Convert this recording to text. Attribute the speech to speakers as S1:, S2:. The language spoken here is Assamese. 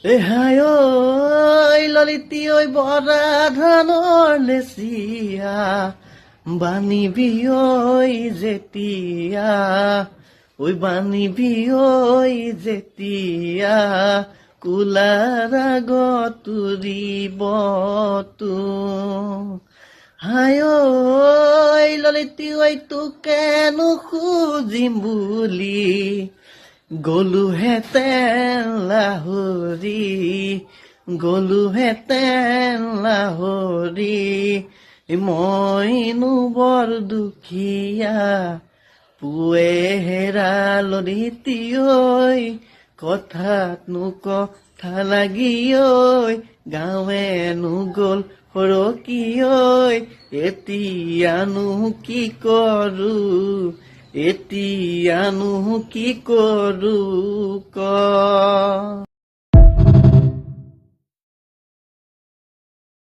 S1: হায় ঐ ললিতি ঐ বৰা ধানৰ লেচিয়া বানিবি ঐ যেতিয়া ঐ বানিবি ঐ যেতিয়া কুলাৰ আগত তুৰিব তো হায় ঐ ললিতি ঐ তোকেনো খুজিম বুলি গলোহেঁতেন লাহৰি গলোহেঁতেন লাহৰি মইনো বৰ দুখীয়া পুৱে হেৰালতি ঐ কথাতনো কথা লাগি ঐ গাঁৱেনো গ'ল সৰকি ঐ এতিয়ানো কি কৰো এতিয়ানো কি কৰো ক